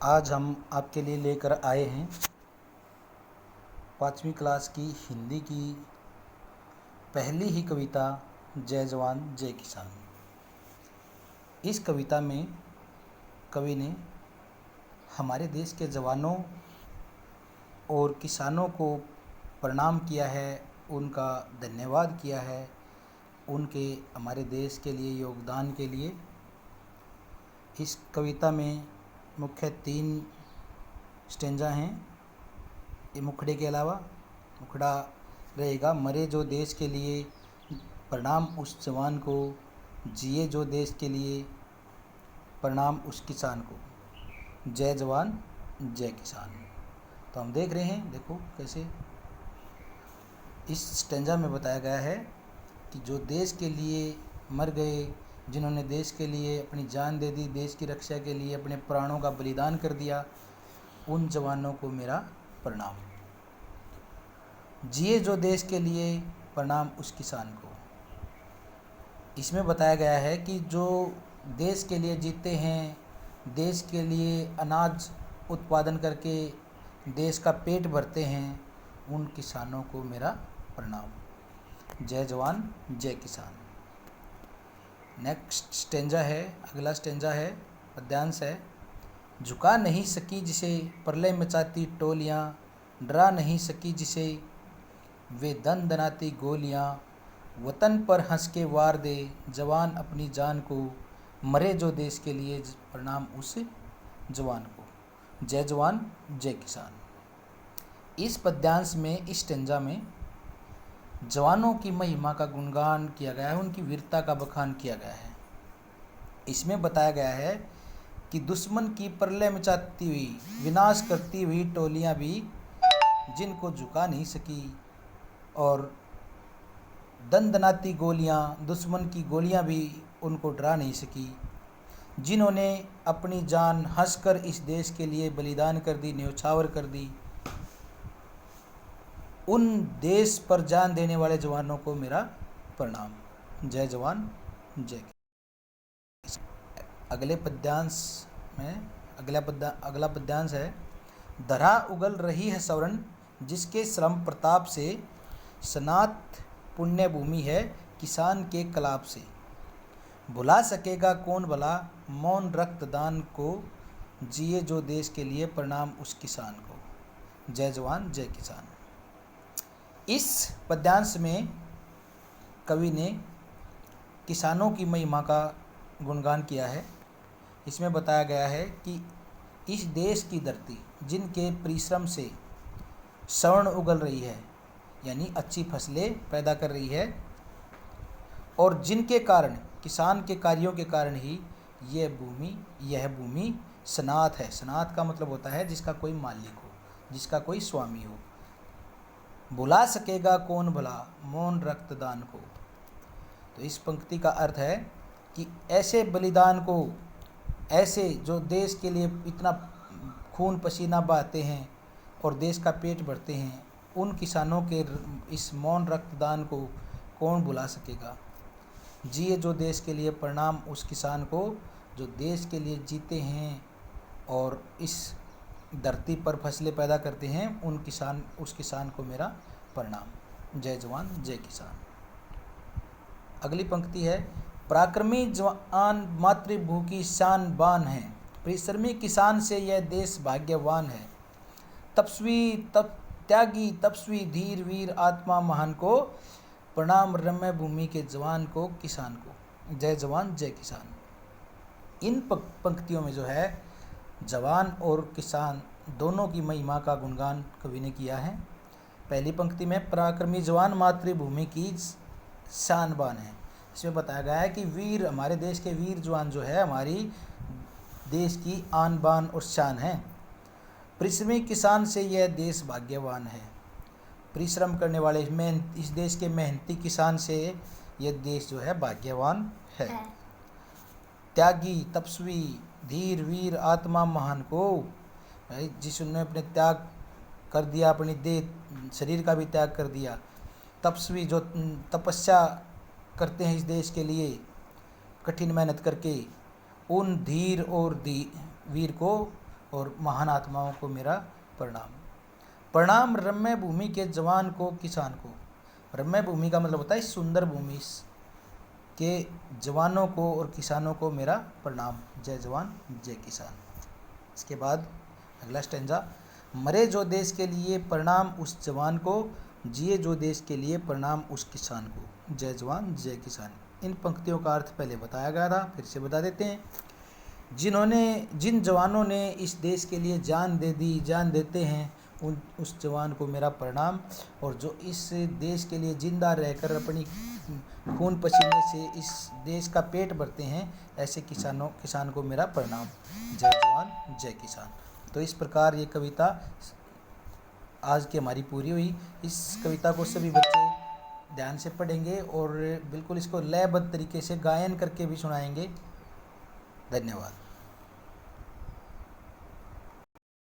आज हम आपके लिए लेकर आए हैं 5वीं क्लास की हिंदी की पहली ही कविता जय जवान जय किसान। इस कविता में कवि ने हमारे देश के जवानों और किसानों को प्रणाम किया है, उनका धन्यवाद किया है, उनके हमारे देश के लिए योगदान के लिए। इस कविता में मुख्य 3 स्टेंजा हैं। ये मुखड़े के अलावा मुखड़ा रहेगा, मरे जो देश के लिए प्रणाम उस जवान को, जिए जो देश के लिए प्रणाम उस किसान को, जय जवान जय किसान। तो हम देख रहे हैं, देखो कैसे इस स्टेंजा में बताया गया है कि जो देश के लिए मर गए, जिन्होंने देश के लिए अपनी जान दे दी, देश की रक्षा के लिए अपने प्राणों का बलिदान कर दिया, उन जवानों को मेरा प्रणाम। जिए जो देश के लिए प्रणाम उस किसान को। इसमें बताया गया है कि जो देश के लिए जीते हैं, देश के लिए अनाज उत्पादन करके देश का पेट भरते हैं, उन किसानों को मेरा प्रणाम। जय जवान जय किसान। नेक्स्ट स्टेंजा है, अगला स्टेंजा है, पद्यांश है। झुका नहीं सकी जिसे प्रलय मचाती टोलियाँ, डरा नहीं सकी जिसे वे दन दनाती गोलियाँ, वतन पर हंस के वार दे जवान अपनी जान को, मरे जो देश के लिए प्रणाम उस जवान को, जय जवान जय किसान। इस पद्यांश में, इस स्टेंजा में जवानों की महिमा का गुणगान किया गया है, उनकी वीरता का बखान किया गया है। इसमें बताया गया है कि दुश्मन की प्रलय मचाती हुई, विनाश करती हुई टोलियां भी जिनको झुका नहीं सकी, और दनदनाती गोलियां, दुश्मन की गोलियां भी उनको डरा नहीं सकी, जिन्होंने अपनी जान हंसकर इस देश के लिए बलिदान कर दी, न्यौछावर कर दी, उन देश पर जान देने वाले जवानों को मेरा प्रणाम। जय जवान जय। अगले पद्यांश में अगला पद्यांश है। धरा उगल रही है स्वर्ण जिसके श्रम प्रताप से, सनात पुण्य भूमि है किसान के कलाप से, भुला सकेगा कौन भला मौन रक्तदान को, जिए जो देश के लिए प्रणाम उस किसान को, जय जवान जय किसान। इस पद्यांश में कवि ने किसानों की महिमा का गुणगान किया है। इसमें बताया गया है कि इस देश की धरती जिनके परिश्रम से स्वर्ण उगल रही है, यानी अच्छी फसलें पैदा कर रही है, और जिनके कारण, किसान के कार्यों के कारण ही यह भूमि सनात है। सनात का मतलब होता है जिसका कोई मालिक हो, जिसका कोई स्वामी हो। भुला सकेगा कौन भला मौन रक्तदान को। तो इस पंक्ति का अर्थ है कि ऐसे बलिदान को, ऐसे जो देश के लिए इतना खून पसीना बहाते हैं और देश का पेट भरते हैं, उन किसानों के इस मौन रक्तदान को कौन भुला सकेगा। जिए जो देश के लिए प्रणाम उस किसान को, जो देश के लिए जीते हैं और इस धरती पर फसलें पैदा करते हैं, उस किसान को मेरा प्रणाम। जय जवान जय किसान। अगली पंक्ति है। पराक्रमी जवान मातृभू की शान बान है, परिश्रमी किसान से यह देश भाग्यवान है, त्यागी तपस्वी धीर वीर आत्मा महान को, प्रणाम रम्य भूमि के जवान को किसान को, जय जवान जय किसान। इन पंक्तियों में जो है जवान और किसान दोनों की महिमा का गुणगान कवि ने किया है। पहली पंक्ति में पराक्रमी जवान मातृभूमि की शान बान है। इसमें बताया गया है कि वीर, हमारे देश के वीर जवान जो है हमारी देश की आन बान और शान है। परिश्रमी किसान से यह देश भाग्यवान है। परिश्रम करने वाले इस देश के मेहनती किसान से यह देश जो है भाग्यवान है। त्यागी तपस्वी धीर वीर आत्मा महान को, जिसने अपने त्याग कर दिया, अपनी देह शरीर का भी त्याग कर दिया। तपस्वी, जो तपस्या करते हैं इस देश के लिए कठिन मेहनत करके, उन धीर और वीर को और महान आत्माओं को मेरा प्रणाम। प्रणाम रम्य भूमि के जवान को किसान को। रम्य भूमि का मतलब होता है सुंदर भूमि के जवानों को और किसानों को मेरा प्रणाम। जय जवान जय किसान। इसके बाद अगला स्टेंजा, मरे जो देश के लिए प्रणाम उस जवान को, जिए जो देश के लिए प्रणाम उस किसान को। जय जवान जय किसान। इन पंक्तियों का अर्थ पहले बताया गया था, फिर से बता देते हैं। जिन जवानों ने इस देश के लिए जान दे दी, जान देते हैं, उस जवान को मेरा प्रणाम। और जो इस देश के लिए जिंदा रहकर अपनी खून पसीने से इस देश का पेट भरते हैं, ऐसे किसान को मेरा प्रणाम। जय जवान जय किसान। तो इस प्रकार ये कविता आज की हमारी पूरी हुई। इस कविता को सभी बच्चे ध्यान से पढ़ेंगे और बिल्कुल इसको लयबद्ध तरीके से गायन करके भी सुनाएंगे। धन्यवाद।